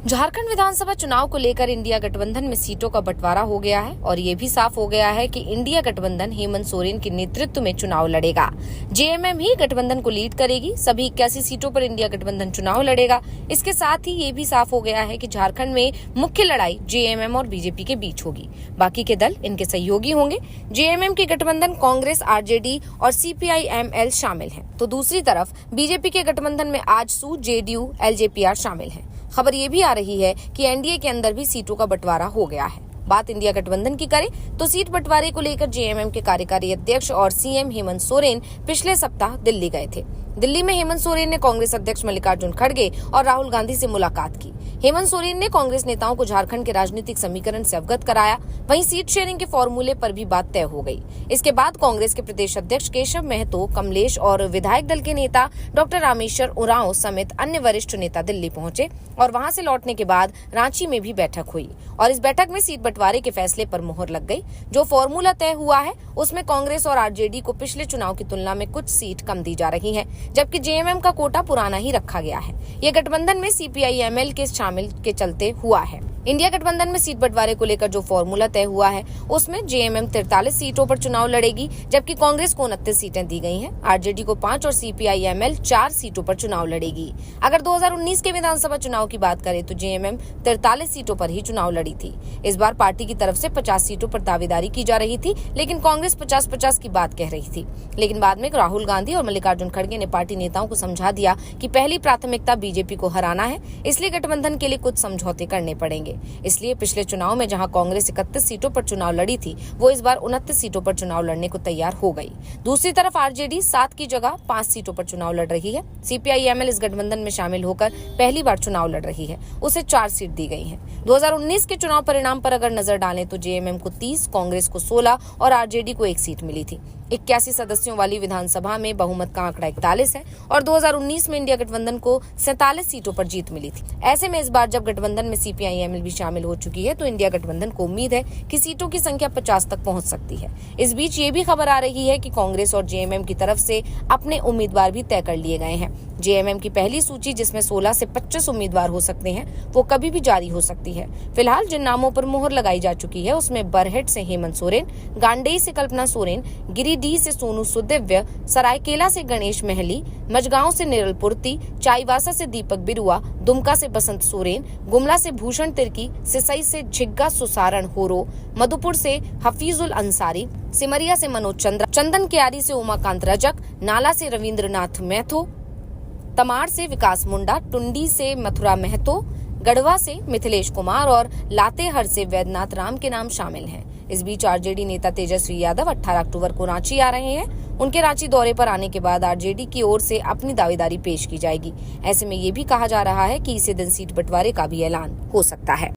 झारखंड विधानसभा चुनाव को लेकर इंडिया गठबंधन में सीटों का बंटवारा हो गया है और ये भी साफ हो गया है कि इंडिया गठबंधन हेमंत सोरेन के नेतृत्व में चुनाव लड़ेगा। जेएमएम ही गठबंधन को लीड करेगी। सभी 81 सीटों पर इंडिया गठबंधन चुनाव लड़ेगा। इसके साथ ही ये भी साफ हो गया है कि झारखंड में मुख्य लड़ाई जेएमएम और बीजेपी के बीच होगी। बाकी के दल इनके सहयोगी होंगे। जेएमएम के गठबंधन कांग्रेस, आरजेडी और सीपीआई-एमएल शामिल है, तो दूसरी तरफ बीजेपी के गठबंधन में आजसू, जेडीयू, एलजेपीआर शामिल है। खबर ये भी आ रही है कि एनडीए के अंदर भी सीटों का बंटवारा हो गया है। बात इंडिया गठबंधन की करें तो सीट बंटवारे को लेकर जेएमएम के कार्यकारी अध्यक्ष और सीएम हेमंत सोरेन पिछले सप्ताह दिल्ली गए थे। दिल्ली में हेमंत सोरेन ने कांग्रेस अध्यक्ष मल्लिकार्जुन खड़गे और राहुल गांधी से मुलाकात की। हेमंत सोरेन ने कांग्रेस नेताओं को झारखंड के राजनीतिक समीकरण से अवगत कराया। वहीं सीट शेयरिंग के फॉर्मूले पर भी बात तय हो गई। इसके बाद कांग्रेस के प्रदेश अध्यक्ष केशव महतो, कमलेश और विधायक दल के नेता डॉक्टर रामेश्वर उरांव समेत अन्य वरिष्ठ नेता दिल्ली पहुंचे और वहां से लौटने के बाद रांची में भी बैठक हुई और इस बैठक में सीट बंटवारे के फैसले पर मुहर लग गई। जो फॉर्मूला तय हुआ है उसमें कांग्रेस और आरजेडी को पिछले चुनाव की तुलना में कुछ सीट कम दी जा रही है, जबकि जेएमएम का कोटा पुराना ही रखा गया है। ये गठबंधन में सीपीआई-एमएल के शामिल के चलते हुआ है। इंडिया गठबंधन में सीट बंटवारे को लेकर जो फॉर्मूला तय हुआ है उसमें जेएमएम 43 सीटों पर चुनाव लड़ेगी, जबकि कांग्रेस को 29 सीटें दी गई हैं, आरजेडी को 5 और सीपीआई-एमएल 4 सीटों पर चुनाव लड़ेगी। अगर 2019 के विधानसभा चुनाव की बात करें तो जेएमएम 43 सीटों पर ही चुनाव लड़ी थी। इस बार पार्टी की तरफ से 50 सीटों पर दावेदारी की जा रही थी, लेकिन कांग्रेस 50-50 की बात कह रही थी। लेकिन बाद में राहुल गांधी और मल्लिकार्जुन खड़गे ने पार्टी नेताओं को समझा दिया कि पहली प्राथमिकता बीजेपी को हराना है, इसलिए गठबंधन के लिए कुछ समझौते करने पड़ेंगे। इसलिए पिछले चुनाव में जहां कांग्रेस 31 सीटों पर चुनाव लड़ी थी, वो इस बार 29 सीटों पर चुनाव लड़ने को तैयार हो गई। दूसरी तरफ आरजेडी 7 की जगह 5 सीटों पर चुनाव लड़ रही है। सीपीआई-एमएल इस गठबंधन में शामिल होकर पहली बार चुनाव लड़ रही है, उसे 4 सीट दी गई है। 2019 के चुनाव परिणाम पर अगर नजर डालें तो जेएमएम को 30, कांग्रेस को 16 और आरजेडी को 1 सीट मिली थी। 81 सदस्यों वाली विधानसभा में बहुमत का आंकड़ा 41 है और 2019 में इंडिया गठबंधन को 47 सीटों पर जीत मिली थी। ऐसे में इस बार जब गठबंधन में सीपीआई-एमएल भी शामिल हो चुकी है तो इंडिया गठबंधन को उम्मीद है कि सीटों की संख्या 50 तक पहुंच सकती है। इस बीच ये भी खबर आ रही है कि कांग्रेस और जेएमएम की तरफ से अपने उम्मीदवार भी तय कर लिए गए हैं। जेएमएम की पहली सूची, जिसमें 16 से 25 उम्मीदवार हो सकते हैं, वो कभी भी जारी हो सकती है। फिलहाल जिन नामों पर मुहर लगाई जा चुकी है उसमें बरहेट से हेमंत सोरेन, गांडेय से कल्पना सोरेन, गिरिडीह से सोनू सुदिव्य, सरायकेला से गणेश महली, मजगांव से निरल पुर्ती, चाईबासा से दीपक बिरुआ, दुमका से बसंत सोरेन, गुमला से भूषण तिर्की, सिसई से झिग्गा सुसारण होरो, मधुपुर से हफीजुल अंसारी, सिमरिया से मनोज चंद्र, चंदन क्यारी से उमाकांत रजक, नाला से रविंद्रनाथ महतो, तमाड़ से विकास मुंडा, टुंडी से मथुरा महतो, गढ़वा से मिथिलेश कुमार और लातेहर से वैद्यनाथ राम के नाम शामिल हैं। इस बीच आरजेडी नेता तेजस्वी यादव 18 अक्टूबर को रांची आ रहे हैं। उनके रांची दौरे पर आने के बाद आरजेडी की ओर से अपनी दावेदारी पेश की जाएगी। ऐसे में ये भी कहा जा रहा है कि इसी दिन सीट बंटवारे का भी ऐलान हो सकता है।